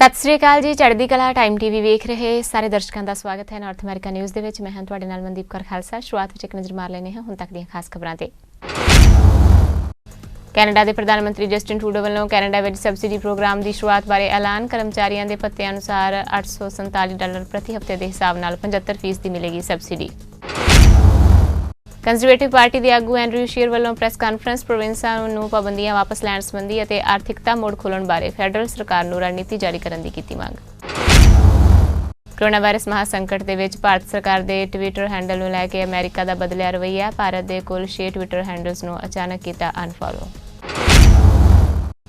सत श्री अकाल जी। Chardikla time TV वेख रहे सारे दर्शकों का स्वागत है। नॉर्थ अमेरिका न्यूज़ दे विच मैं हां तुहाडे नाल मनदीप कौर खालसा। शुरुआत विच एक नज़र मार लैने हां हुण तक दीआं खास खबरां ते। कैनेडा के प्रधानमंत्री जस्टिन ट्रूडो वालों कैनेडा विच सबसिडी प्रोग्राम की शुरुआत बारे ऐलान। कर्मचारियों के भत्ते अनुसार $847 प्रति हफ्ते के हिसाब नाल 75% मिलेगी सबसिडी। कंजरवेटिव पार्टी के आगू एंड्रयू शीयर वालों प्रेस कानफ्रेंस प्रोविंसां नूं पाबंदियां वापस लैण संबंधी अते आर्थिकता मोड़ खोलण बारे फैडरल सरकार नूं रणनीति जारी करन दी कीती मंग। कोरोना वायरस महासंकट दे विच भारत सरकार के ट्विटर हैंडल नूं लैके अमेरिका का बदलिया रवैया। भारत के कुल 6 ट्विटर हैंडल्स नूं अचानक कीता अनफॉलो।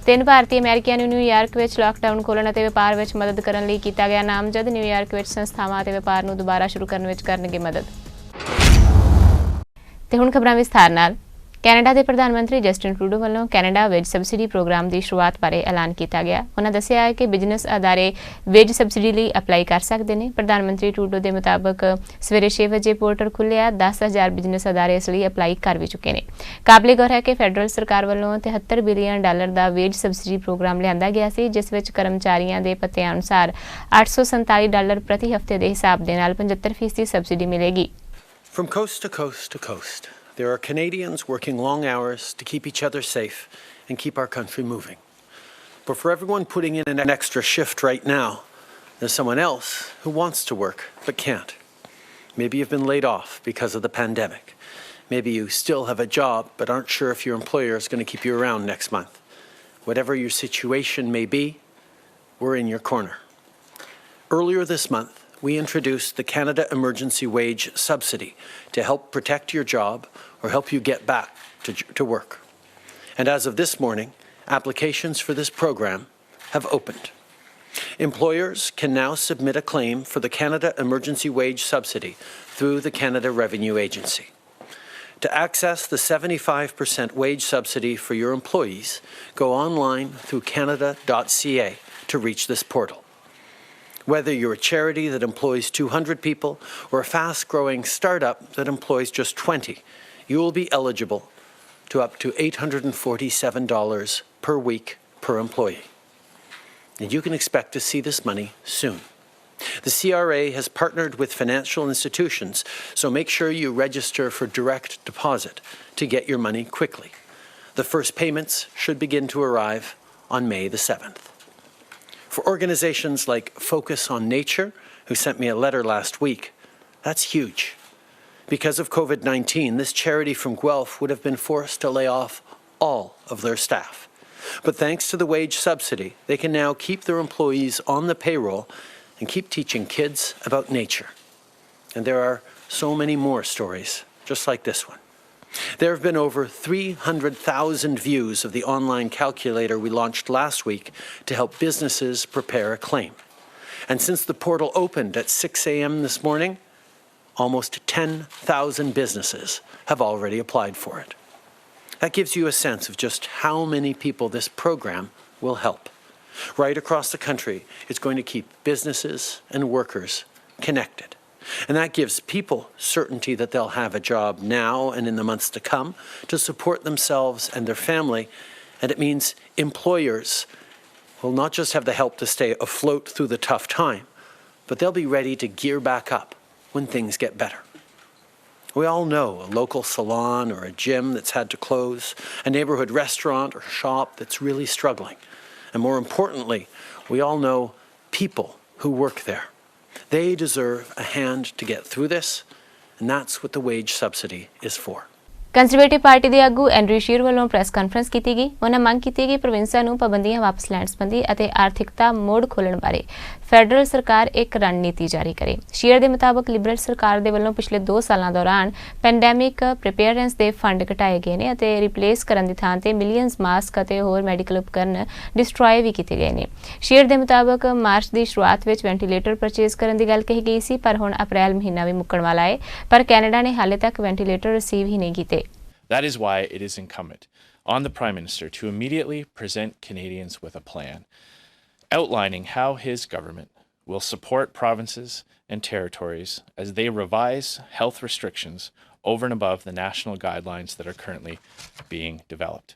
3 भारतीय अमेरिकियां नूं न्यूयॉर्क विच लॉकडाउन खोलण अते व्यापार विच मदद करन लई कीता गया नामजद। न्यूयॉर्क विच संस्थावां अते व्यापार नूं दुबारा शुरू करन विच करनगे मदद। ते हुण खबरां विस्तार नाल। कैनेडा के प्रधानमंत्री जस्टिन ट्रूडो वालों कैनेडा वेज सबसिडी प्रोग्राम की शुरुआत बारे ऐलान किया गया। उन्होंने दस्सिया है कि बिजनेस अदारे वेज सबसिडी लिए अपलाई कर सकते हैं। प्रधानमंत्री ट्रूडो के मुताबक सवेरे 6 बजे पोर्टल खुलिया। 10,000 बिजनेस अदारे इस लिए अपलाई कर भी चुके हैं। काबिले गौर है कि फैडरल सरकार वालों $73 बिलियन का वेज सबसिडी प्रोग्राम लिया गया सी, जिस विच कर्मचारियों के भत्ते अनुसार $847 प्रति हफ्ते के हिसाब के नाल 75% सबसिडी मिलेगी। From coast to coast to coast, there are Canadians working long hours to keep each other safe and keep our country moving. But for everyone putting in an extra shift right now, there's someone else who wants to work but can't. Maybe you've been laid off because of the pandemic. Maybe you still have a job but aren't sure if your employer is going to keep you around next month. Whatever your situation may be, we're in your corner. Earlier this month, we introduced the Canada Emergency Wage Subsidy to help protect your job or help you get back to work. And as of this morning, applications for this program have opened. Employers can now submit a claim for the Canada Emergency Wage Subsidy through the Canada Revenue Agency. To access the 75% wage subsidy for your employees, go online through canada.ca to reach this portal. Whether you're a charity that employs 200 people or a fast-growing startup that employs just 20, you will be eligible to up to $847 per week per employee. And you can expect to see this money soon. The CRA has partnered with financial institutions, so make sure you register for direct deposit to get your money quickly. The first payments should begin to arrive on May the 7th. For organizations like Focus on Nature, who sent me a letter last week, that's huge. Because of COVID-19, this charity from Guelph would have been forced to lay off all of their staff. But thanks to the wage subsidy, they can now keep their employees on the payroll and keep teaching kids about nature. And there are so many more stories just like this one. There have been over 300,000 views of the online calculator we launched last week to help businesses prepare a claim. And since the portal opened at 6 a.m. this morning, almost 10,000 businesses have already applied for it. That gives you a sense of just how many people this program will help. Right across the country, it's going to keep businesses and workers connected. And that gives people certainty that they'll have a job now and in the months to come to support themselves and their family. And it means employers will not just have the help to stay afloat through the tough time, but they'll be ready to gear back up when things get better. We all know a local salon or a gym that's had to close, a neighborhood restaurant or shop that's really struggling. And more importantly, we all know people who work there. They deserve a hand to get through this, and that's what the wage subsidy is for. Conservative party के आगू Andrew shear वालों press conference की गई। उन्होंने मंग की कि प्रोविंसां नूं पाबंदियां वापस लैण संबंधी अते आर्थिकता मोड़ खोलण बारे फैडरल सरकार एक रणनीति जारी करे। शीयर के मुताबक लिबरल सरकार दे वल्लों पिछले 2 सालों दौरान पैंडेमिक प्रिपेयरेंस के फंड घटाए गए हैं अते रिप्लेस करन दी थां ते मिलियंस मास्क अते होर मैडिकल उपकरण डिस्ट्रॉय भी किए गए हैं। शीयर के मुताबक मार्च की शुरुआत में वेंटीलेटर परचेज करने की गल कही गई सी, पर हुण अप्रैल महीना भी मुक्कण वाला है, पर कैनेडा ने हाले तक वेंटीलेटर रिसीव ही नहीं किए। That is why it is incumbent on the Prime Minister to immediately present Canadians with a plan outlining how his government will support provinces and territories as they revise health restrictions over and above the national guidelines that are currently being developed.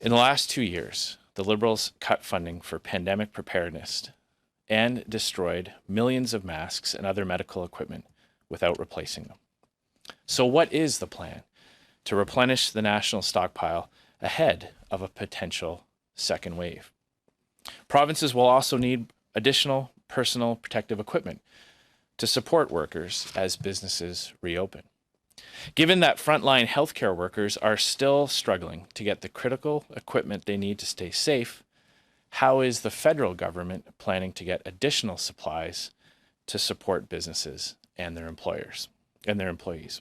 In the last 2 years, the Liberals cut funding for pandemic preparedness and destroyed millions of masks and other medical equipment without replacing them. So what is the plan to replenish the national stockpile ahead of a potential second wave? Provinces will also need additional personal protective equipment to support workers as businesses reopen. Given that frontline healthcare workers are still struggling to get the critical equipment they need to stay safe, how is the federal government planning to get additional supplies to support businesses and their employers and their employees?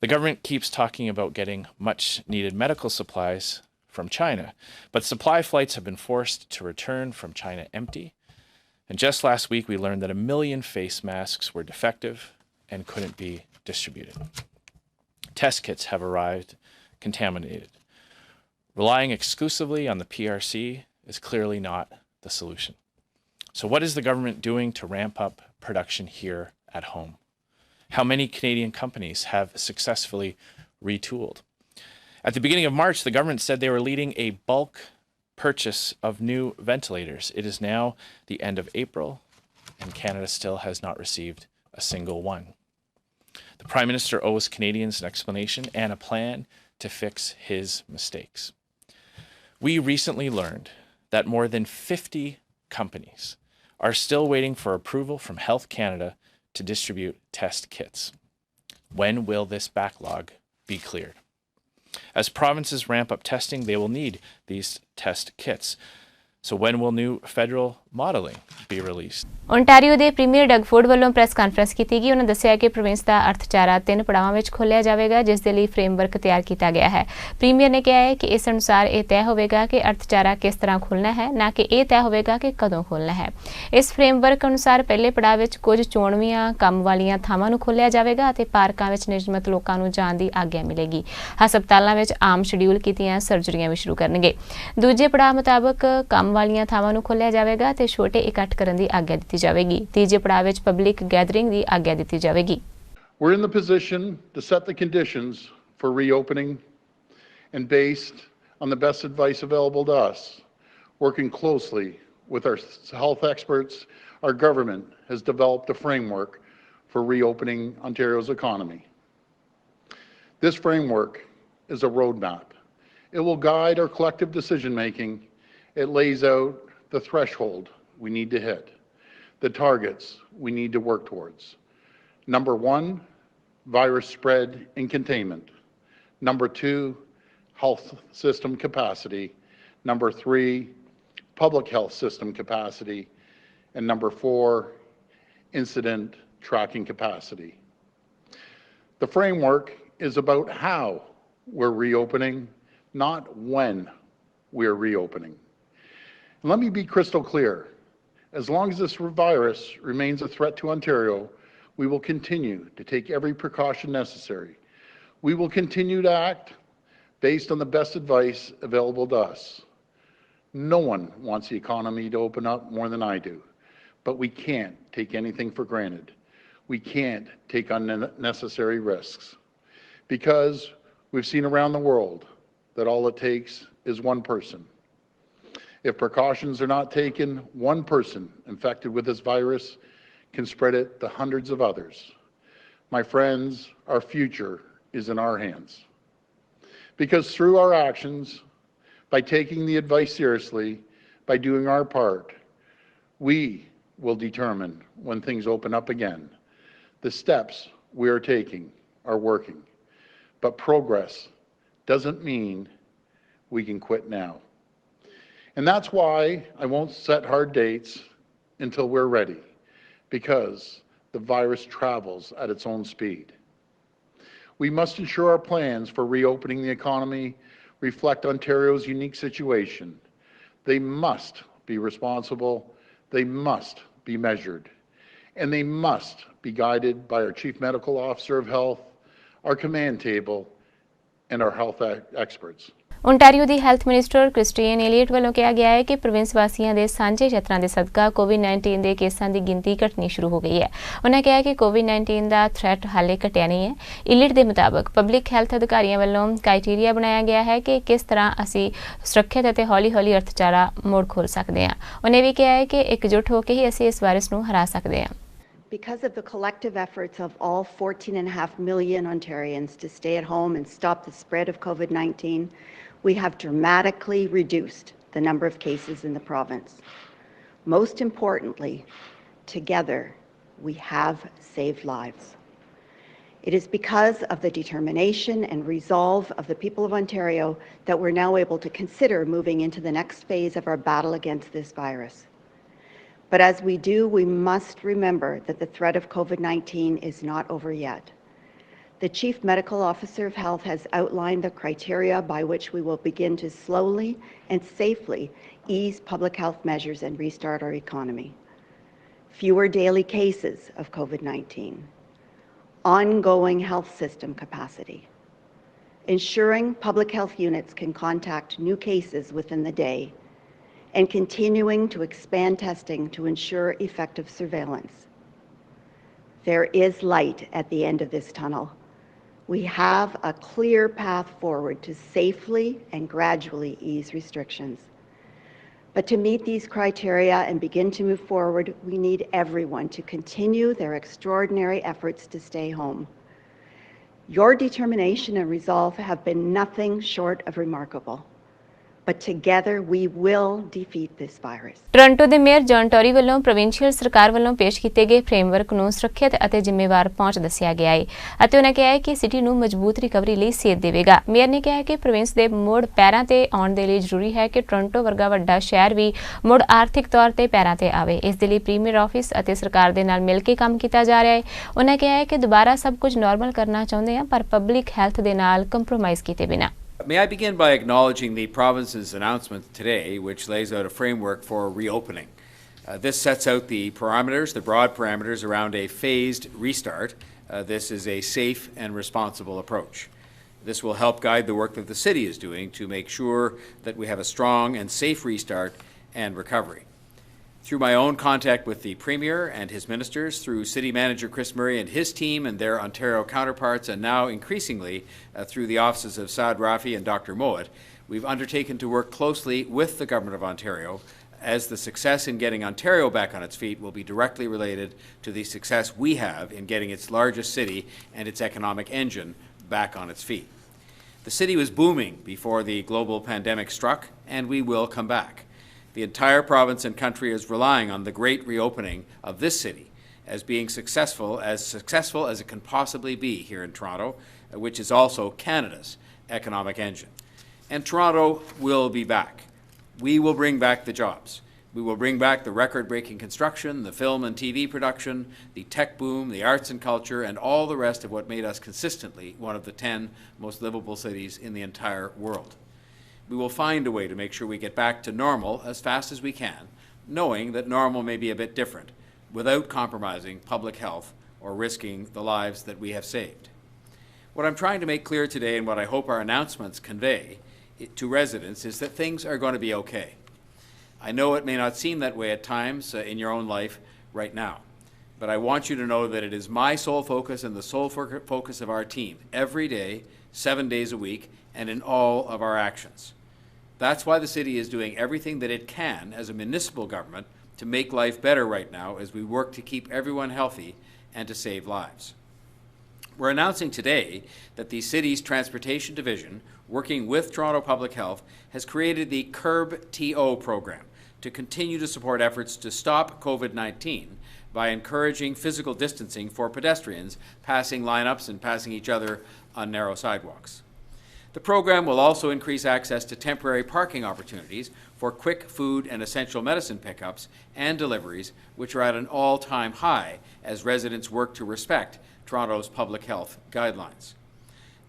The government keeps talking about getting much needed medical supplies from China, but supply flights have been forced to return from China empty. And just last week, we learned that 1 million face masks were defective and couldn't be distributed. Test kits have arrived contaminated. Relying exclusively on the PRC is clearly not the solution. So what is the government doing to ramp up production here at home? How many Canadian companies have successfully retooled? At the beginning of March, the government said they were leading a bulk purchase of new ventilators. It is now the end of April, and Canada still has not received a single one. The Prime Minister owes Canadians an explanation and a plan to fix his mistakes. We recently learned that more than 50 companies are still waiting for approval from Health Canada to distribute test kits. When will this backlog be cleared? As provinces ramp up testing, they will need these test kits. So when will new federal modeling be released? Ontario ਦੇ premier ਡਗਫੋਰਡ ਵੱਲੋਂ press conference ਕੀਤੀ ਗਈ। ਉਹਨਾਂ ਦੱਸਿਆ ਕਿ province ਦਾ ਅਰਥਚਾਰਾ 3 ਪੜਾਵਾਂ ਵਿੱਚ ਖੋਲ੍ਹਿਆ ਜਾਵੇਗਾ, ਜਿਸ ਦੇ ਲਈ ਫਰੇਮਵਰਕ ਤਿਆਰ ਕੀਤਾ ਗਿਆ ਹੈ। ਪ੍ਰੀਮੀਅਰ ਨੇ ਕਿਹਾ ਹੈ ਕਿ ਇਸ ਅਨੁਸਾਰ ਇਹ ਤੈਅ ਹੋਵੇਗਾ ਕਿ ਅਰਥਚਾਰਾ ਕਿਸ ਤਰ੍ਹਾਂ ਖੋਲ੍ਹਣਾ ਹੈ, ਨਾ ਕਿ ਇਹ ਤੈਅ ਹੋਵੇਗਾ ਕਿ ਕਦੋਂ ਖੋਲ੍ਹਣਾ ਹੈ। ਇਸ ਫਰੇਮਵਰਕ ਅਨੁਸਾਰ ਪਹਿਲੇ ਪੜਾਅ ਵਿੱਚ ਕੁਝ ਚੋਣਵੀਆਂ ਕੰਮ ਵਾਲੀਆਂ ਥਾਵਾਂ ਨੂੰ ਖੋਲ੍ਹਿਆ ਜਾਵੇਗਾ ਅਤੇ ਪਾਰਕਾਂ ਵਿੱਚ ਨਿਯਮਿਤ ਲੋਕਾਂ ਨੂੰ ਜਾਣ ਦੀ ਆਗਿਆ ਮਿਲੇਗੀ। ਹਸਪਤਾਲਾਂ ਵਿੱਚ ਆਮ ਸ਼ਡਿਊਲ ਕੀਤੀਆਂ ਸਰਜਰੀਆਂ ਵੀ ਸ਼ੁਰੂ ਕਰਨਗੇ। ਦੂਜੇ ਪੜਾਅ ਮੁਤਾਬਕ ਕੰਮ ਵਾਲੀਆਂ ਥਾਵਾਂ ਨੂੰ ਖੋਲ੍ਹਿਆ ਜਾਵੇਗਾ ਤੇ ਛੋਟੇ ਇਕੱਠ ਕਰਨ ਦੀ ਆਗਿਆ ਦਿੱਤੀ ਜਾਵੇਗੀ। ਤੀਜੇ ਪੜਾਅ ਵਿੱਚ ਪਬਲਿਕ ਗੈਦਰਿੰਗ ਦੀ ਆਗਿਆ ਦਿੱਤੀ ਜਾਵੇਗੀ। We're in the position to set the conditions for reopening and based on the best advice available to us, working closely with our health experts, our government has developed a framework for reopening Ontario's economy. This framework is a roadmap. It will guide our collective decision-making. It lays out the threshold we need to hit, the targets we need to work towards. Number 1, virus spread and containment. Number 2, health system capacity. Number 3, public health system capacity. And number 4, incident tracking capacity. The framework is about how we're reopening, not when we're reopening. And let me be crystal clear. As long as this virus remains a threat to Ontario, we will continue to take every precaution necessary. We will continue to act based on the best advice available to us. No one wants the economy to open up more than I do, but we can't take anything for granted. We can't take unnecessary risks, because we've seen around the world that all it takes is one person. If precautions are not taken, one person infected with this virus can spread it to hundreds of others. My friends, our future is in our hands. Because through our actions, by taking the advice seriously, by doing our part, we will determine when things open up again. The steps we are taking are working, but progress doesn't mean we can quit now. And that's why I won't set hard dates until we're ready, because the virus travels at its own speed. We must ensure our plans for reopening the economy reflect Ontario's unique situation. They must be responsible, they must be measured, and they must be guided by our Chief Medical Officer of Health, our command table, and our health experts. Ontario the health minister Christian ਏਲੀਅਟ ਵੱਲੋਂ ਕਿਹਾ ਗਿਆ ਹੈ ਕਿ province ਵਾਸੀਆਂ ਦੇ ਸਾਂਝੇ ਯਤਨਾਂ ਦੇ ਸਦਕਾ ਕੋਵਿਡ-19 ਦੇ ਕੇਸਾਂ ਦੀ ਗਿਣਤੀ ਘਟਣੀ ਸ਼ੁਰੂ ਹੋ ਗਈ ਹੈ। ਉਨ੍ਹਾਂ ਕਿਹਾ ਕਿ ਕੋਵਿਡ-19 ਦਾ ਥ੍ਰੈਟ ਹਾਲੇ ਘਟਿਆ ਨਹੀਂ ਹੈ। ਏਲੀਅਟ ਦੇ ਮੁਤਾਬਕ ਪਬਲਿਕ ਹੈਲਥ ਅਧਿਕਾਰੀਆਂ ਵੱਲੋਂ ਕ੍ਰਾਈਟੇਰੀਆ ਬਣਾਇਆ ਗਿਆ ਹੈ ਕਿ ਕਿਸ ਤਰ੍ਹਾਂ ਅਸੀਂ ਸੁਰੱਖਿਅਤ ਅਤੇ ਹੌਲੀ-ਹੌਲੀ ਅਰਥਚਾਰਾ ਮੋੜ ਖੋਲ੍ਹ ਸਕਦੇ ਹਾਂ। ਉਹਨੇ ਵੀ ਕਿਹਾ ਹੈ ਕਿ ਇਕਜੁੱਟ ਹੋ ਕੇ ਹੀ ਅਸੀਂ ਇਸ ਵਾਇਰਸ ਨੂੰ ਹਰਾ ਸਕਦੇ ਹਾਂ। Because of the collective efforts of all 14.5 million Ontarians to stay at home and stop the spread of COVID-19, we have dramatically reduced the number of cases in the province. Most importantly, together, we have saved lives. It is because of the determination and resolve of the people of Ontario that we're now able to consider moving into the next phase of our battle against this virus. But as we do, we must remember that the threat of COVID-19 is not over yet. The Chief Medical Officer of Health has outlined the criteria by which we will begin to slowly and safely ease public health measures and restart our economy. Fewer daily cases of COVID-19, ongoing health system capacity, ensuring public health units can contact new cases within the day, and continuing to expand testing to ensure effective surveillance. There is light at the end of this tunnel. We have a clear path forward to safely and gradually ease restrictions. But to meet these criteria and begin to move forward, we need everyone to continue their extraordinary efforts to stay home. Your determination and resolve have been nothing short of remarkable. But together we will defeat this virus. Toronto ਦੇ mayor John Tory ਵੱਲੋਂ provincial ਸਰਕਾਰ ਵੱਲੋਂ ਪੇਸ਼ ਕੀਤੇ ਗਏ framework ਨੂੰ ਸੁਰੱਖਿਅਤ ਅਤੇ ਜ਼ਿੰਮੇਵਾਰ ਪਹੁੰਚ ਦੱਸਿਆ ਗਿਆ ਹੈ ਅਤੇ ਉਹਨਾਂ ਕਿਹਾ ਹੈ ਕਿ ਸਿਟੀ ਨੂੰ ਮਜ਼ਬੂਤ ਰਿਕਵਰੀ ਲਈ ਸੇਧ ਦੇਵੇਗਾ। ਮੇਅਰ ਨੇ ਕਿਹਾ ਹੈ ਕਿ ਪ੍ਰੋਵਿੰਸ ਦੇ ਮੁੜ ਪੈਰਾਂ ਤੇ ਆਉਣ ਦੇ ਲਈ ਜ਼ਰੂਰੀ ਹੈ ਕਿ ਟੋਰਾਂਟੋ ਵਰਗਾ ਵੱਡਾ ਸ਼ਹਿਰ ਵੀ ਮੁੜ ਆਰਥਿਕ ਤੌਰ ਤੇ ਪੈਰਾਂ ਤੇ ਆਵੇ। ਇਸ ਦੇ ਲਈ ਪ੍ਰੀਮੀਅਰ ਆਫਿਸ ਅਤੇ ਸਰਕਾਰ ਦੇ ਨਾਲ ਮਿਲ ਕੇ ਕੰਮ ਕੀਤਾ ਜਾ ਰਿਹਾ ਹੈ। ਉਹਨਾਂ ਕਿਹਾ ਹੈ ਕਿ ਦੁਬਾਰਾ ਸਭ ਕੁਝ ਨਾਰਮਲ ਕਰਨਾ ਚਾਹੁੰਦੇ ਹਾਂ ਪਰ ਪਬਲਿਕ ਹੈਲਥ ਦੇ ਨਾਲ ਕੰਪਰੋਮਾਈਜ਼ ਕੀਤੇ ਬਿਨਾਂ। May I begin by acknowledging the province's announcement today, which lays out a framework for reopening. This sets out the parameters, the broad parameters around a phased restart. This is a safe and responsible approach. This will help guide the work that the city is doing to make sure that we have a strong and safe restart and recovery. Through my own contact with the Premier and his ministers, through City Manager Chris Murray and his team and their Ontario counterparts, and now increasingly through the offices of Saad Rafi and Dr. Mowat, we've undertaken to work closely with the Government of Ontario, as the success in getting Ontario back on its feet will be directly related to the success we have in getting its largest city and its economic engine back on its feet. The city was booming before the global pandemic struck, and we will come back. The entire province and country is relying on the great reopening of this city as being successful as it can possibly be here in Toronto, which is also Canada's economic engine. And Toronto will be back. We will bring back the jobs. We will bring back the record-breaking construction, the film and TV production, the tech boom, the arts and culture, and all the rest of what made us consistently one of the 10 most livable cities in the entire world. We will find a way to make sure we get back to normal as fast as we can, knowing that normal may be a bit different, without compromising public health or risking the lives that we have saved. What I'm trying to make clear today, and what I hope our announcements convey to residents, is that things are going to be okay. I know it may not seem that way at times in your own life right now, but I want you to know that it is my sole focus and the sole focus of our team every day, 7 days a week, and in all of our actions. That's why the city is doing everything that it can as a municipal government to make life better right now as we work to keep everyone healthy and to save lives. We're announcing today that the city's Transportation Division, working with Toronto Public Health, has created the Curb TO program to continue to support efforts to stop COVID-19 by encouraging physical distancing for pedestrians passing lineups and passing each other on narrow sidewalks. The program will also increase access to temporary parking opportunities for quick food and essential medicine pickups and deliveries, which are at an all-time high as residents work to respect Toronto's public health guidelines.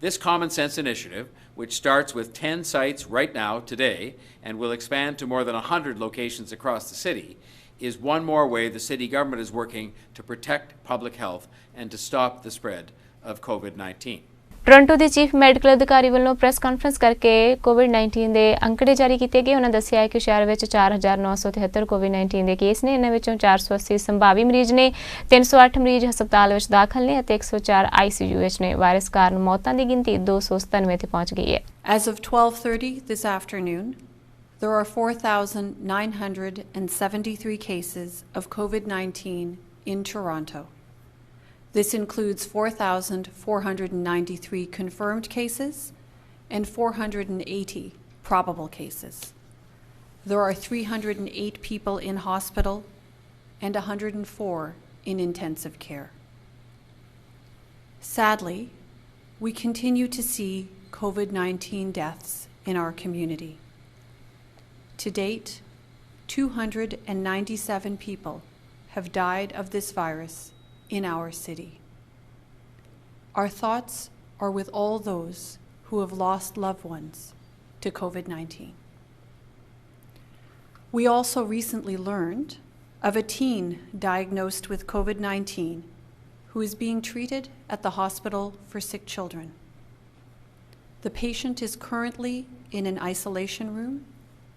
This common sense initiative, which starts with 10 sites right now today and will expand to more than 100 locations across the city, is one more way the city government is working to protect public health and to stop the spread of COVID-19. Toronto ਦੇ chief medical ਅਧਿਕਾਰੀ ਵੱਲੋਂ press conference ਕਰਕੇ ਕੋਵਿਡ-19 ਦੇ ਅੰਕੜੇ ਜਾਰੀ ਕੀਤੇ ਗਏ। ਉਹਨਾਂ ਦੱਸਿਆ ਹੈ ਕਿ ਸ਼ਹਿਰ ਵਿੱਚ 4,973 ਕੋਵਿਡ-19 ਦੇ ਕੇਸ ਨੇ। ਇਹਨਾਂ ਵਿੱਚੋਂ 480 ਸੰਭਾਵੀ ਮਰੀਜ਼ ਨੇ, 308 ਮਰੀਜ਼ ਹਸਪਤਾਲ ਵਿੱਚ ਦਾਖਲ ਨੇ ਅਤੇ 104 ICU ਵਿੱਚ ਨੇ। ਵਾਇਰਸ ਕਾਰਨ ਮੌਤਾਂ ਦੀ ਗਿਣਤੀ 297 ਤੇ ਪਹੁੰਚ ਗਈ ਹੈ। As of 12:30 this afternoon, there are 4,973 cases of COVID-19 in Toronto. This includes 4,493 confirmed cases and 480 probable cases. There are 308 people in hospital and 104 in intensive care. Sadly, we continue to see COVID-19 deaths in our community. To date, 297 people have died of this virus in our city. Our thoughts are with all those who have lost loved ones to COVID-19. We also recently learned of a teen diagnosed with COVID-19 who is being treated at the hospital for sick children. The patient is currently in an isolation room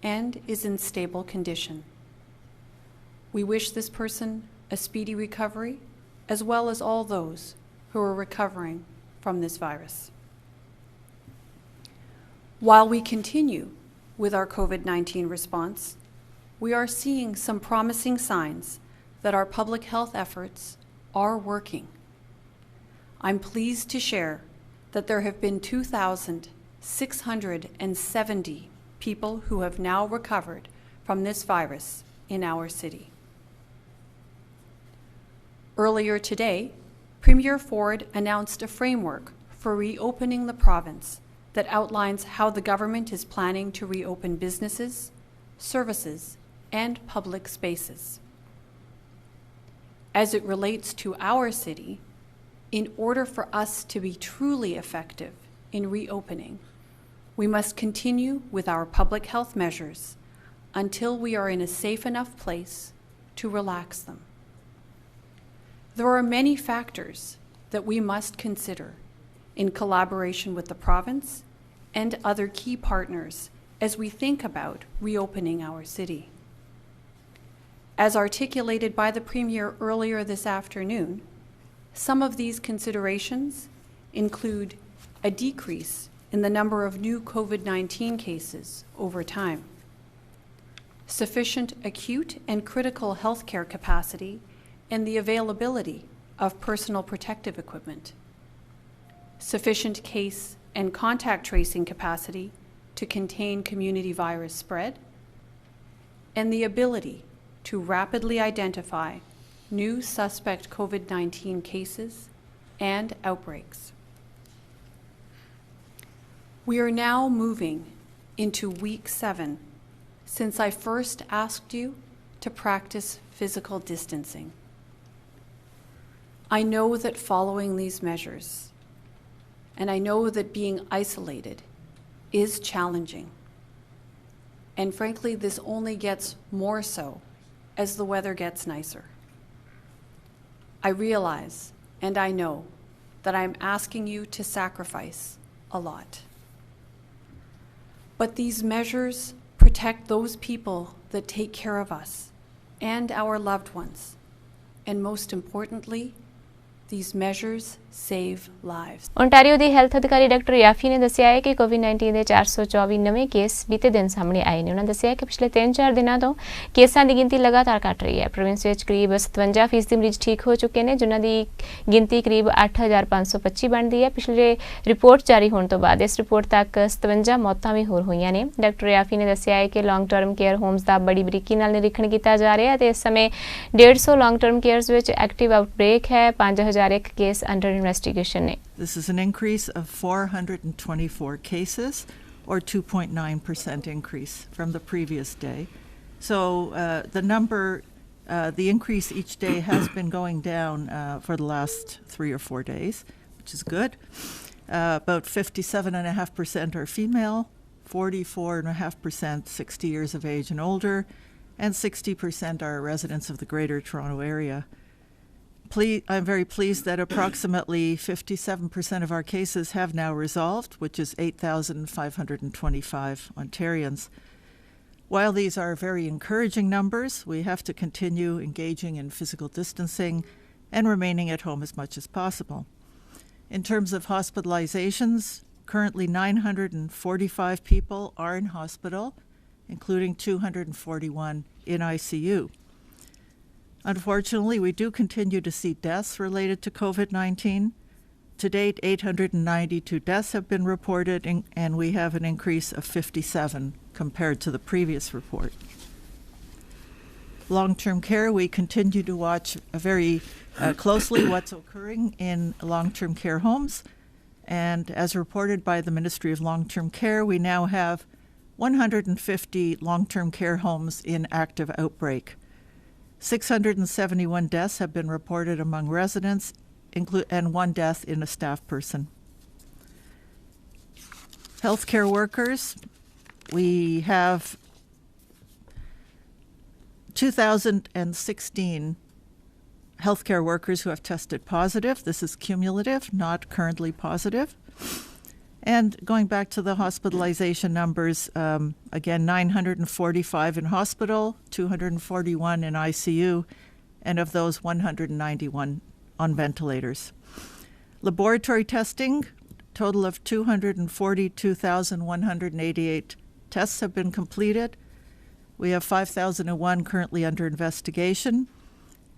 and is in stable condition. We wish this person a speedy recovery, as well as all those who are recovering from this virus. While we continue with our COVID-19 response, we are seeing some promising signs that our public health efforts are working. I'm pleased to share that there have been 2,670 people who have now recovered from this virus in our city. Earlier today, Premier Ford announced a framework for reopening the province that outlines how the government is planning to reopen businesses, services, and public spaces. As it relates to our city, in order for us to be truly effective in reopening, we must continue with our public health measures until we are in a safe enough place to relax them. There are many factors that we must consider in collaboration with the province and other key partners as we think about reopening our city. As articulated by the Premier earlier this afternoon, some of these considerations include a decrease in the number of new COVID-19 cases over time, sufficient acute and critical healthcare capacity and the availability of personal protective equipment, sufficient case and contact tracing capacity to contain community virus spread, and the ability to rapidly identify new suspect COVID-19 cases and outbreaks. We are now moving into week 7 since I first asked you to practice physical distancing. I know that following these measures, and I know that being isolated is challenging. And frankly, this only gets more so as the weather gets nicer. I realize and I know that I'm asking you to sacrifice a lot. But these measures protect those people that take care of us and our loved ones. And most importantly, these measures save lives. Ontario the health ਅਧਿਕਾਰੀ doctor ਯਾਫੀ ਨੇ ਦੱਸਿਆ ਹੈ ਕਿ ਕੋਵਿਡ-19 ਦੇ 424 ਨਵੇਂ case ਬੀਤੇ ਦਿਨ ਸਾਹਮਣੇ ਆਏ ਨੇ। ਉਹਨਾਂ ਦੱਸਿਆ ਕਿ ਪਿਛਲੇ 3-4 ਦਿਨਾਂ ਤੋਂ ਕੇਸਾਂ ਦੀ ਗਿਣਤੀ ਲਗਾਤਾਰ ਘਟ ਰਹੀ ਹੈ। ਪ੍ਰੋਵਿੰਸ ਵਿੱਚ ਕਰੀਬ 57% ਮਰੀਜ਼ ਠੀਕ ਹੋ ਚੁੱਕੇ ਨੇ, ਜਿਨ੍ਹਾਂ ਦੀ ਗਿਣਤੀ ਕਰੀਬ 8,525 ਬਣਦੀ ਹੈ। ਪਿਛਲੇ ਰਿਪੋਰਟ ਜਾਰੀ ਹੋਣ ਤੋਂ ਬਾਅਦ ਇਸ ਰਿਪੋਰਟ ਤੱਕ 57 ਮੌਤਾਂ ਵੀ ਹੋਰ ਹੋਈਆਂ ਨੇ। ਡਾਕਟਰ ਯਾਫੀ ਨੇ ਦੱਸਿਆ ਹੈ ਕਿ ਲੌਂਗ ਟਰਮ ਕੇਅਰ ਹੋਮਸ ਦਾ ਬੜੀ ਬਰੀਕੀ ਨਾਲ ਨਿਰੀਖਣ ਕੀਤਾ ਜਾ ਰਿਹਾ ਹੈ ਤੇ ਇਸ ਸਮੇਂ 150 ਲੌਂਗ ਟਰਮ ਕੇਅਰਸ ਵਿੱਚ ਐਕਟਿਵ ਆਊਟਬ੍ਰੇਕ ਹੈ। 5,001 ਕੇਸ ਅੰਡਰ ਇਨਵੈਸਟੀਗੇਸ਼ਨ ਨੇ। This is an increase of 424 cases, or 2.9% increase from the previous day. So the increase each day has been going down for the last 3 or 4 days, which is good. About 57.5% are female, 44.5% 60 years of age and older, and 60% are residents of the Greater Toronto Area. I'm very pleased that approximately 57% of our cases have now resolved, which is 8,525 Ontarians. While these are very encouraging numbers, we have to continue engaging in physical distancing and remaining at home as much as possible. In terms of hospitalizations, currently 945 people are in hospital, including 241 in ICU. Unfortunately, we do continue to see deaths related to COVID-19. To date, 892 deaths have been reported, and we have an increase of 57 compared to the previous report. Long-term care, we continue to watch very closely what's occurring in long-term care homes. And as reported by the Ministry of Long-Term Care, we now have 150 long-term care homes in active outbreak. 671 deaths have been reported among residents, and one death in a staff person. Healthcare workers, we have 2,016 healthcare workers who have tested positive. This is cumulative, not currently positive. And going back to the hospitalization numbers, again, 945 in hospital, 241 in ICU, and of those, 191 on ventilators. Laboratory testing, total of 242,188 tests have been completed. We have 5,001 currently under investigation,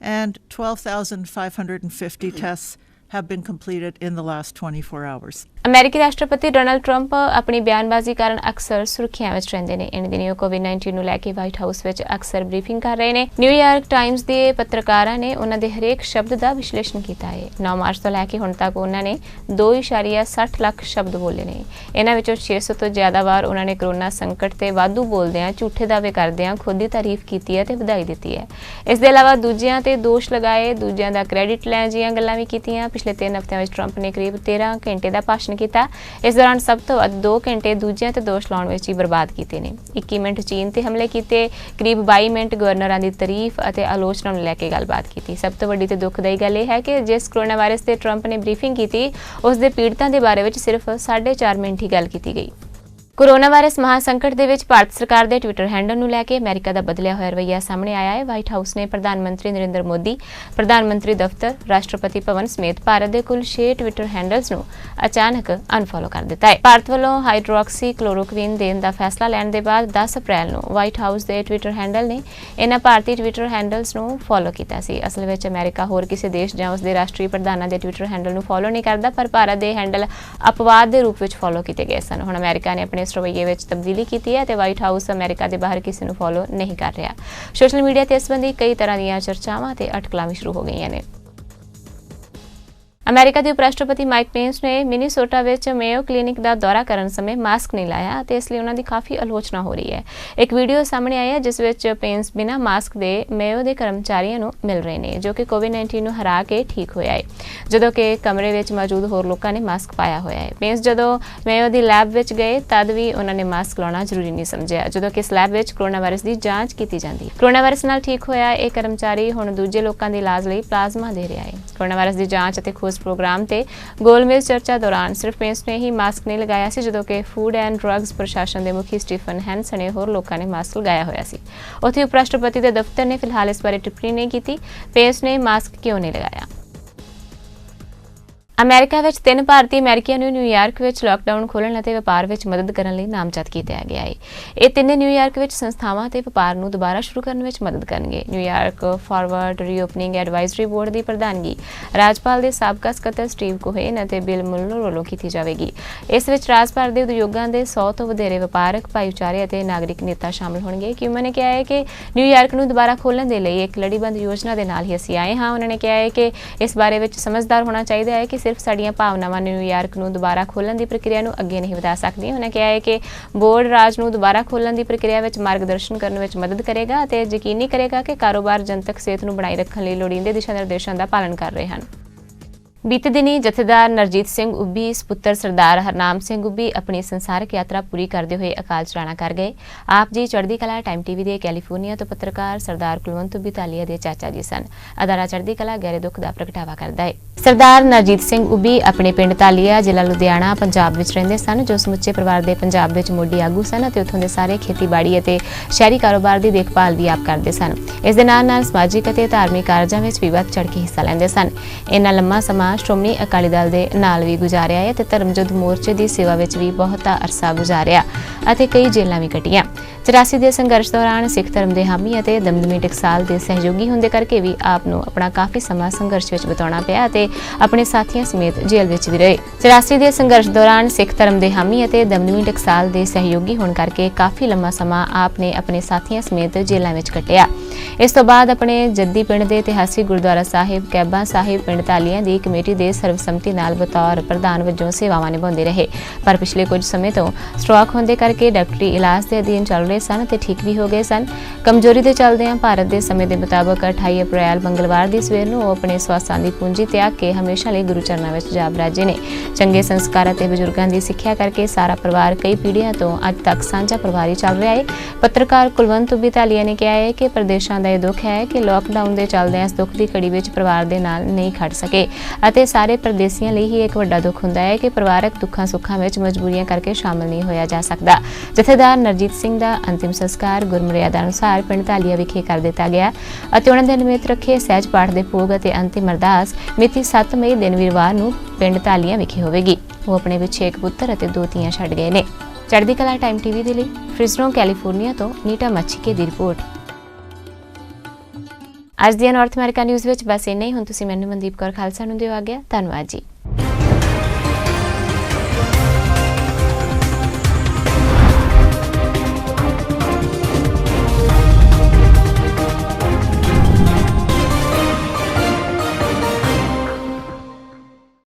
and 12,550 tests have been completed in the last 24 hours. ਅਮਰੀਕੀ ਰਾਸ਼ਟਰਪਤੀ Donald Trump ਆਪਣੀ ਬਿਆਨਬਾਜ਼ੀ ਕਾਰਨ ਅਕਸਰ ਸੁਰਖੀਆਂ ਵਿੱਚ ਰਹਿੰਦੇ ਨੇ। ਇਨ ਦਿਨੀਂ ਕੋਵਿਡ-19 ਨੂੰ ਲੈ ਕੇ ਵਾਈਟ ਹਾਊਸ ਵਿੱਚ ਅਕਸਰ ਬਰੀਫਿੰਗ ਕਰ ਰਹੇ ਨੇ। ਨਿਊਯਾਰਕ ਟਾਈਮਜ਼ ਦੇ ਪੱਤਰਕਾਰਾਂ ਨੇ ਉਹਨਾਂ ਦੇ ਹਰੇਕ ਸ਼ਬਦ ਦਾ ਵਿਸ਼ਲੇਸ਼ਣ ਕੀਤਾ ਹੈ। 9 ਮਾਰਚ ਤੋਂ ਲੈ ਕੇ ਹੁਣ ਤੱਕ ਉਹਨਾਂ ਨੇ 2.60 ਲੱਖ ਸ਼ਬਦ ਬੋਲੇ ਨੇ। ਇਹਨਾਂ ਵਿੱਚੋਂ 600 ਤੋਂ ਜ਼ਿਆਦਾ ਵਾਰ ਉਹਨਾਂ ਨੇ ਕੋਰੋਨਾ ਸੰਕਟ ਤੇ ਵਾਧੂ ਬੋਲਦਿਆਂ ਝੂਠੇ ਦਾਅਵੇ ਕਰਦਿਆਂ ਖੁਦ ਦੀ ਤਾਰੀਫ ਕੀਤੀ ਹੈ ਤੇ ਵਧਾਈ ਦਿੱਤੀ ਹੈ। ਇਸ ਦੇ ਇਲਾਵਾ ਦੂਜਿਆਂ ਤੇ ਦੋਸ਼ ਲਗਾਏ, ਦੂਜਿਆਂ ਦਾ ਕ੍ਰੈਡਿਟ ਲੈਣ ਦੀਆਂ ਗੱਲਾਂ ਵੀ ਕੀਤੀਆਂ। ਪਿਛਲੇ 3 ਹਫ਼ਤਿਆਂ ਵਿੱਚ ਟਰੰਪ ਨੇ ਕਰੀਬ 13 ਘੰਟੇ ਦਾ ਭਾਸ਼ਣ ਕੀਤਾ। ਇਸ ਦੌਰਾਨ ਸਭ ਤੋਂ ਵੱਧ 2 ਘੰਟੇ ਦੂਜਿਆਂ ਤੇ ਦੋਸ਼ ਲਾਉਣ ਵਿੱਚ ਹੀ ਬਰਬਾਦ ਕੀਤੇ ਨੇ। 21 ਮਿੰਟ ਚੀਨ ਤੇ ਹਮਲੇ ਕੀਤੇ, ਕਰੀਬ 22 ਮਿੰਟ ਗਵਰਨਰਾਂ ਦੀ ਤਾਰੀਫ ਅਤੇ ਆਲੋਚਨਾ ਨੂੰ ਲੈ ਕੇ ਗੱਲਬਾਤ ਕੀਤੀ। ਸਭ ਤੋਂ ਵੱਡੀ ਤੇ ਦੁਖਦਾਈ ਗੱਲ ਇਹ ਹੈ ਕਿ ਜਿਸ ਕੋਰੋਨਾ ਵਾਇਰਸ ਤੇ ਟਰੰਪ ਨੇ ਬਰੀਫਿੰਗ ਕੀਤੀ, ਉਸ ਦੇ ਪੀੜਤਾਂ ਦੇ ਬਾਰੇ ਵਿੱਚ ਸਿਰਫ 4.5 ਮਿੰਟ ਹੀ ਗੱਲ ਕੀਤੀ ਗਈ। ਕੋਰੋਨਾ ਵਾਇਰਸ ਮਹਾਸੰਕਟ ਦੇ ਵਿੱਚ ਭਾਰਤ ਸਰਕਾਰ ਦੇ ਟਵਿੱਟਰ ਹੈਂਡਲ ਨੂੰ ਲੈ ਕੇ ਅਮਰੀਕਾ ਦਾ ਬਦਲਿਆ ਹੋਇਆ ਰਵੱਈਆ ਸਾਹਮਣੇ ਆਇਆ ਹੈ। ਵਾਈਟ ਹਾਊਸ ਨੇ ਪ੍ਰਧਾਨ ਮੰਤਰੀ ਨਰਿੰਦਰ ਮੋਦੀ, ਪ੍ਰਧਾਨ ਮੰਤਰੀ ਦਫ਼ਤਰ, ਰਾਸ਼ਟਰਪਤੀ ਭਵਨ ਸਮੇਤ ਭਾਰਤ ਦੇ ਕੁੱਲ 6 ਟਵਿੱਟਰ ਹੈਂਡਲਸ ਨੂੰ ਅਚਾਨਕ ਅਨਫੋਲੋ ਕਰ ਦਿੱਤਾ ਹੈ। ਭਾਰਤ ਵੱਲੋਂ ਹਾਈਡਰੋਕਸੀ ਕਲੋਰੋਕੁਈਨ ਦੇਣ ਦਾ ਫੈਸਲਾ ਲੈਣ ਦੇ ਬਾਅਦ 10 ਅਪ੍ਰੈਲ ਨੂੰ ਵਾਈਟ ਹਾਊਸ ਦੇ ਟਵਿੱਟਰ ਹੈਂਡਲ ਨੇ ਇਹਨਾਂ ਭਾਰਤੀ ਟਵਿੱਟਰ ਹੈਂਡਲਸ ਨੂੰ ਫੋਲੋ ਕੀਤਾ ਸੀ। ਅਸਲ ਵਿੱਚ ਅਮਰੀਕਾ ਹੋਰ ਕਿਸੇ ਦੇਸ਼ ਜਾਂ ਉਸ ਦੇ ਰਾਸ਼ਟਰੀ ਪ੍ਰਧਾਨਾਂ ਦੇ ਟਵਿੱਟਰ ਹੈਂਡਲ ਨੂੰ ਫੋਲੋ ਨਹੀਂ ਕਰਦਾ, ਪਰ ਭਾਰਤ ਦੇ ਹੈਂਡਲ ਅਪਵਾਦ ਦੇ ਰੂਪ ਵਿੱਚ ਫੋਲੋ ਕੀਤੇ ਗਏ ਸਨ। ਹੁਣ ਅਮਰੀਕਾ ਨੇ ਆਪਣੇ ਇਸ ਰਵੱਈਏ ਵਿੱਚ ਤਬਦੀਲੀ ਕੀਤੀ ਹੈ ਤੇ ਵਾਈਟ ਹਾਊਸ ਅਮਰੀਕਾ ਦੇ ਬਾਹਰ ਕਿਸੇ ਨੂੰ ਫੋਲੋ ਨਹੀਂ ਕਰ ਰਿਹਾ। ਸੋਸ਼ਲ ਮੀਡੀਆ ਤੇ ਇਸ ਸੰਬੰਧੀ ਕਈ ਤਰ੍ਹਾਂ ਦੀਆਂ ਚਰਚਾਵਾਂ ਤੇ ਅਟਕਲਾਂ ਵੀ ਸ਼ੁਰੂ ਹੋ ਗਈਆਂ ਨੇ। ਅਮਰੀਕਾ ਦੇ ਉਪ ਰਾਸ਼ਟਰਪਤੀ ਮਾਈਕ ਪੈਂਸ ਨੇ ਮਿਨੀਸੋਟਾ ਵਿੱਚ ਮੇਓ ਕਲੀਨਿਕ ਦਾ ਦੌਰਾ ਕਰਨ ਸਮੇਂ ਮਾਸਕ ਨਹੀਂ ਲਾਇਆ ਤੇ ਇਸ ਲਈ ਉਹਨਾਂ ਦੀ ਕਾਫੀ ਆਲੋਚਨਾ ਹੋ ਰਹੀ ਹੈ। ਇੱਕ ਵੀਡੀਓ ਸਾਹਮਣੇ ਆਈ ਹੈ ਜਿਸ ਵਿੱਚ ਪੈਂਸ ਬਿਨਾਂ ਮਾਸਕ ਦੇ ਮੇਓ ਦੇ ਕਰਮਚਾਰੀਆਂ ਨੂੰ ਮਿਲ ਰਹੇ ਨੇ, ਜੋ ਕਿ ਕੋਵਿਡ-19 ਨੂੰ ਹਰਾ ਕੇ ਠੀਕ ਹੋਇਆ ਹੈ, ਜਦੋਂ ਕਿ ਕਮਰੇ ਵਿੱਚ ਮੌਜੂਦ ਹੋਰ ਲੋਕਾਂ ਨੇ ਮਾਸਕ ਪਾਇਆ ਹੋਇਆ ਹੈ। ਪੈਂਸ ਜਦੋਂ ਮੇਓ ਦੀ ਲੈਬ ਵਿੱਚ ਗਏ ਤਦ ਵੀ ਉਹਨਾਂ ਨੇ ਮਾਸਕ ਲਾਉਣਾ ਜ਼ਰੂਰੀ ਨਹੀਂ ਸਮਝਿਆ, ਜਦੋਂ ਕਿ ਇਸ ਲੈਬ ਵਿੱਚ ਕੋਰੋਨਾ ਵਾਇਰਸ ਦੀ ਜਾਂਚ ਕੀਤੀ ਜਾਂਦੀ ਹੈ। ਕੋਰੋਨਾ ਵਾਇਰਸ ਨਾਲ ਠੀਕ ਹੋਇਆ ਇਹ ਕਰਮਚਾਰੀ ਹੁਣ ਦੂਜੇ ਲੋਕਾਂ ਦੇ ਇਲਾਜ ਲਈ ਪਲਾਜ਼ਮਾ ਦੇ ਰਿਹਾ ਹੈ। ਕੋਰੋਨਾ ਵਾਇਰਸ ਦੀ ਜਾਂਚ ਅਤੇ ਖੋਜ ਪ੍ਰੋਗਰਾਮ ਤੇ ਗੋਲਮੇਜ਼ ਚਰਚਾ ਦੌਰਾਨ ਸਿਰਫ ਪੈਂਸ ਨੇ ਹੀ ਮਾਸਕ ਨਹੀਂ ਲਗਾਇਆ ਸੀ, ਜਦੋਂ ਕਿ ਫੂਡ ਐਂਡ ਡਰੱਗਸ ਪ੍ਰਸ਼ਾਸਨ ਦੇ ਮੁਖੀ ਸਟੀਫਨ ਹੈਨ ਸਣੇ ਹੋਰ ਲੋਕਾਂ ਨੇ ਮਾਸਕ ਲਗਾਇਆ ਹੋਇਆ ਸੀ। ਉੱਥੇ ਉਪ ਰਾਸ਼ਟਰਪਤੀ ਦੇ ਦਫ਼ਤਰ ਨੇ ਫਿਲਹਾਲ ਇਸ ਬਾਰੇ ਟਿੱਪਣੀ ਨਹੀਂ ਕੀਤੀ। ਪੈਂਸ ਨੇ ਮਾਸਕ ਕਿਉਂ ਨਹੀਂ ਲਗਾਇਆ? ਅਮਰੀਕਾ ਵਿੱਚ 3 ਭਾਰਤੀ ਅਮਰੀਕੀਆਂ ਨੂੰ ਨਿਊਯਾਰਕ ਵਿੱਚ ਲਾਕਡਾਊਨ ਖੋਲ੍ਹਣ ਅਤੇ ਵਪਾਰ ਵਿੱਚ ਮਦਦ ਕਰਨ ਲਈ ਨਾਮਜ਼ਦ ਕੀਤਾ ਗਿਆ ਹੈ। ਇਹ ਤਿੰਨੇ ਨਿਊਯਾਰਕ ਵਿੱਚ ਸੰਸਥਾਵਾਂ ਤੇ ਵਪਾਰ ਨੂੰ ਦੁਬਾਰਾ ਸ਼ੁਰੂ ਕਰਨ ਵਿੱਚ ਮਦਦ ਕਰਨਗੇ। ਨਿਊਯਾਰਕ ਫਾਰਵਰਡ ਰੀਓਪਨਿੰਗ ਐਡਵਾਈਜ਼ਰੀ ਬੋਰਡ ਦੀ ਪ੍ਰਧਾਨਗੀ ਰਾਜਪਾਲ ਦੇ ਸਾਬਕਾ ਸਕੱਤਰ ਸਟੀਵ ਕੋਹੇਨ ਅਤੇ ਬਿਲ ਮੁਲਰ ਵੱਲੋਂ ਕੀਤੀ ਜਾਵੇਗੀ। ਇਸ ਵਿੱਚ ਰਾਜ ਭਰ ਦੇ ਉਦਯੋਗਾਂ ਦੇ 100 ਤੋਂ ਵਧੇਰੇ ਵਪਾਰਕ ਭਾਈਚਾਰੇ ਅਤੇ ਨਾਗਰਿਕ ਨੇਤਾ ਸ਼ਾਮਲ ਹੋਣਗੇ। ਕਿਊਮਨ ਨੇ ਕਿਹਾ ਹੈ ਕਿ ਨਿਊਯਾਰਕ ਨੂੰ ਦੁਬਾਰਾ ਖੋਲ੍ਹਣ ਦੇ ਲਈ ਇੱਕ ਲੜੀਬੰਦ ਯੋਜਨਾ ਦੇ ਨਾਲ ਹੀ ਅਸੀਂ ਆਏ ਹਾਂ। ਉਹਨਾਂ ਨੇ ਕਿਹਾ ਹੈ ਕਿ ਇਸ ਬਾਰੇ ਵਿੱਚ ਸਮਝਦਾਰ ਹੋਣਾ ਚਾਹੀਦਾ ਹੈ ਕਿ ਸਿਰਫ ਸਾਡੀਆਂ ਭਾਵਨਾਵਾਂ ਨਿਊਯਾਰਕ ਨੂੰ ਦੁਬਾਰਾ ਖੋਲ੍ਹਣ ਦੀ ਪ੍ਰਕਿਰਿਆ ਨੂੰ ਅੱਗੇ ਨਹੀਂ ਵਧਾ ਸਕਦੀਆਂ। ਉਹਨਾਂ ਕਿਹਾ ਹੈ ਕਿ ਬੋਰਡ ਰਾਜ ਨੂੰ ਦੁਬਾਰਾ ਖੋਲ੍ਹਣ ਦੀ ਪ੍ਰਕਿਰਿਆ ਵਿੱਚ ਮਾਰਗਦਰਸ਼ਨ ਕਰਨ ਵਿੱਚ ਮਦਦ ਕਰੇਗਾ ਅਤੇ ਯਕੀਨੀ ਕਰੇਗਾ ਕਿ ਕਾਰੋਬਾਰ ਜਨਤਕ ਸਿਹਤ ਨੂੰ ਬਣਾਈ ਰੱਖਣ ਲਈ ਲੋੜੀਂਦੇ ਦਿਸ਼ਾ ਨਿਰਦੇਸ਼ਾਂ ਦਾ ਪਾਲਣ ਕਰ ਰਹੇ ਹਨ। ਬੀਤੇ ਦਿਨੀ ਜਥੇਦਾਰ ਨਰਜੀਤ ਸਿੰਘ ਉੱਭੀ ਸਪੁੱਤਰ ਸਰਦਾਰ ਹਰਨਾਮ ਸਿੰਘ ਉੱਭੀ ਆਪਣੀ ਸੰਸਾਰਿਕ ਯਾਤਰਾ ਪੂਰੀ ਕਰਦੇ ਹੋਏ ਅਕਾਲ ਚਲਾਣਾ ਕਰ ਗਏ। ਆਪ ਜੀ ਚੜ੍ਹਦੀ ਕਲਾ ਟਾਈਮ ਟੀਵੀ ਦੇ ਕੈਲੀਫੋਰਨੀਆ ਤੋਂ ਪੱਤਰਕਾਰ ਸਰਦਾਰ ਕੁਲਵੰਤ ਉੱਭੀ ਤਾਲੀਆ ਦੇ ਚਾਚਾ ਜੀ ਸਨ। ਅਦਾਰਾ ਚੜ੍ਹਦੀ ਕਲਾ ਗਹਿਰੇ ਦੁੱਖ ਦਾ ਪ੍ਰਗਟਾਵਾ ਕਰਦਾ ਹੈ। ਸਰਦਾਰ ਨਰਜੀਤ ਸਿੰਘ ਉੱਭੀ ਆਪਣੇ ਪਿੰਡ ਤਾਲੀਆ, ਜ਼ਿਲ੍ਹਾ ਲੁਧਿਆਣਾ, ਪੰਜਾਬ ਵਿੱਚ ਰਹਿੰਦੇ ਸਨ, ਜੋ ਸਮੁੱਚੇ ਪਰਿਵਾਰ ਦੇ ਪੰਜਾਬ ਵਿੱਚ ਮੋਢੀ ਆਗੂ ਸਨ ਅਤੇ ਉੱਥੋਂ ਦੇ ਸਾਰੇ ਖੇਤੀਬਾੜੀ ਅਤੇ ਸ਼ਹਿਰੀ ਕਾਰੋਬਾਰ ਦੀ ਦੇਖਭਾਲ ਵੀ ਆਪ ਕਰਦੇ ਸਨ। ਇਸ ਦੇ ਨਾਲ ਸਮਾਜਿਕ ਅਤੇ ਧਾਰਮਿਕ ਕਾਰਜਾਂ ਵਿੱਚ ਵੀ ਵੱਧ ਚੜ੍ਹ ਕੇ ਹਿੱਸਾ ਲੈਂਦੇ ਸਨ। ਇੰਨਾ ਲੰਮਾ ਸਮਾਂ ਸ਼੍ਰੋਮਣੀ ਅਕਾਲੀ ਦਲ ਦੇ ਨਾਲ ਵੀ ਗੁਜ਼ਾਰਿਆ ਹੈ ਤੇ ਧਰਮਯੁੱਧ ਮੋਰਚੇ ਦੀ ਸੇਵਾ ਵਿੱਚ ਵੀ ਬਹੁਤਾ ਅਰਸਾ ਗੁਜ਼ਾਰਿਆ ਅਤੇ ਕਈ ਜੇਲ੍ਹਾਂ ਵੀ ਕੱਟੀਆਂ। 84 ਦੇ ਸੰਘਰਸ਼ ਦੌਰਾਨ ਸਿੱਖ ਧਰਮ ਦੇ ਹਾਮੀ ਅਤੇ ਦਮਦਮੀ ਟਕਸਾਲ ਦੇ ਸਹਿਯੋਗੀ ਹੁੰਦੇ ਕਰਕੇ ਵੀ ਆਪ ਨੂੰ ਆਪਣਾ ਕਾਫੀ ਸਮਾਂ ਸੰਘਰਸ਼ ਵਿੱਚ ਬਿਤਾਉਣਾ ਪਿਆ ਅਤੇ ਆਪਣੇ ਸਾਥੀਆਂ ਸਮੇਤ ਜੇਲ੍ਹ ਵਿੱਚ ਵੀ ਰਹੇ। 84 ਦੇ ਸੰਘਰਸ਼ ਦੌਰਾਨ ਸਿੱਖ ਧਰਮ ਦੇ ਹਾਮੀ ਅਤੇ ਦਮਦਮੀ ਟਕਸਾਲ ਦੇ ਸਹਿਯੋਗੀ ਹੋਣ ਕਰਕੇ ਕਾਫੀ ਲੰਮਾ ਸਮਾਂ ਆਪ ਨੇ ਆਪਣੇ ਸਾਥੀਆਂ ਸਮੇਤ ਜੇਲ੍ਹਾਂ ਵਿੱਚ ਕੱਟਿਆ। ਇਸ ਤੋਂ ਬਾਅਦ ਆਪਣੇ ਜੱਦੀ ਪਿੰਡ ਦੇ ਇਤਿਹਾਸਿਕ ਗੁਰਦੁਆਰਾ ਸਾਹਿਬ ਕੈਬਾਂ ਸਾਹਿਬ ਪਿੰਡ ਤਾਲੀਆਂ ਦੀ ਕਮੇਟੀ ਦੇ ਸਰਵਸੰਮਤੀ ਨਾਲ ਬਤੌਰ ਪ੍ਰਧਾਨ ਵਜੋਂ ਸੇਵਾਵਾਂ ਨਿਭਾਉਂਦੇ ਰਹੇ। ਪਰ ਪਿਛਲੇ ਕੁਝ ਸਮੇਂ ਤੋਂ ਸਟ੍ਰੋਕ ਹੋਣ ਦੇ ਕਰਕੇ ਡਾਕਟਰੀ ਇਲਾਜ ਦੇ ਅਧੀਨ ਚੱਲ ਰਹੇ ਸਨ ਤੇ ਠੀਕ ਵੀ ਹੋ ਗਏ ਸਨ। ਕਮਜ਼ੋਰੀ ਦੇ ਚੱਲਦਿਆਂ ਭਾਰਤ ਦੇ ਸਮੇਂ ਦੇ ਮੁਤਾਬਕ 28 ਅਪ੍ਰੈਲ ਮੰਗਲਵਾਰ ਦੀ ਸਵੇਰ ਨੂੰ ਉਹ ਆਪਣੇ ਸਵਾਸਾਂ ਦੀ ਪੂੰਜੀ ਤਿਆਗ ਕੇ ਹਮੇਸ਼ਾ ਲਈ ਗੁਰੂ ਚਰਨਾਂ ਵਿੱਚ ਜਾ ਬਰਾਜੇ ਨੇ। ਚੰਗੇ ਸੰਸਕਾਰ ਅਤੇ ਬਜ਼ੁਰਗਾਂ ਦੀ ਸਿੱਖਿਆ ਕਰਕੇ ਸਾਰਾ ਪਰਿਵਾਰ ਕਈ ਪੀੜ੍ਹੀਆਂ ਤੋਂ ਅੱਜ ਤੱਕ ਸਾਂਝਾ ਪਰਿਵਾਰ ਹੀ ਚੱਲ ਰਿਹਾ ਹੈ। ਪੱਤਰਕਾਰ ਕੁਲਵੰਤ ਉੱਭੀ ਤਾਲੀਆ ਨੇ ਕਿਹਾ ਹੈ ਕਿ ਪ੍ਰਦੇਸ਼ਾਂ ਦਾ ਇਹ ਦੁੱਖ ਹੈ ਕਿ ਲੋਕਡਾਊਨ ਦੇ ਚੱਲਦਿਆਂ ਇਸ ਦੁੱਖ ਦੀ ਘੜੀ ਵਿੱਚ ਪਰਿਵਾਰ ਦੇ ਨਾਲ ਨਹੀਂ ਖੜ ਸਕੇ ਅਤੇ ਸਾਰੇ ਪ੍ਰਦੇਸੀਆਂ ਲਈ ਹੀ ਇੱਕ ਵੱਡਾ ਦੁੱਖ ਹੁੰਦਾ ਹੈ ਕਿ ਪਰਿਵਾਰਕ ਦੁੱਖਾਂ ਸੁੱਖਾਂ ਵਿੱਚ ਮਜਬੂਰੀਆਂ ਕਰਕੇ ਸ਼ਾਮਲ ਨਹੀਂ ਹੋਇਆ ਜਾ ਸਕਦਾ। ਜਥੇਦਾਰ ਨਰਜੀਤ ਸਿੰਘ ਦਾ ਅੰਤਿਮ ਸੰਸਕਾਰ ਗੁਰਮਰਿਆਦਾ ਅਨੁਸਾਰ ਪਿੰਡ ਤਾਲੀਆ ਵਿਖੇ ਕਰ ਦਿੱਤਾ ਗਿਆ ਅਤੇ ਉਹਨਾਂ ਦੇ ਨਿਮਿਤ ਰੱਖੇ ਸਹਿਜ ਪਾਠ ਦੇ ਭੋਗ ਅਤੇ ਅੰਤਿਮ ਅਰਦਾਸ ਮਿਤੀ 7 ਮਈ ਦਿਨ ਵੀਰਵਾਰ ਨੂੰ ਪਿੰਡ ਤਾਲੀਆ ਵਿਖੇ ਹੋਵੇਗੀ। ਉਹ ਆਪਣੇ ਪਿੱਛੇ ਇੱਕ ਪੁੱਤਰ ਅਤੇ 2 ਧੀਆਂ ਛੱਡ ਗਏ ਨੇ। ਚੜ੍ਹਦੀ ਕਲਾ ਟਾਈਮ ਟੀਵੀ ਦੇ ਲਈ ਫ੍ਰਿਜ਼ਨੋ ਕੈਲੀਫੋਰਨੀਆ ਤੋਂ ਨੀਟਾ ਮੱਛੀਕੇ ਦੀ ਰਿਪੋਰਟ। ਅੱਜ ਦੀਆਂ ਨਾਰਥ ਅਮਰੀਕਾ ਨਿਊਜ਼ ਵਿੱਚ ਬਸ ਇੰਨਾ ਹੀ। ਹੁਣ ਤੁਸੀਂ ਮੈਨੂੰ ਮਨਦੀਪ ਕੌਰ ਖਾਲਸਾ ਨੂੰ ਦਿਓ ਆਗਿਆ। ਧੰਨਵਾਦ ਜੀ।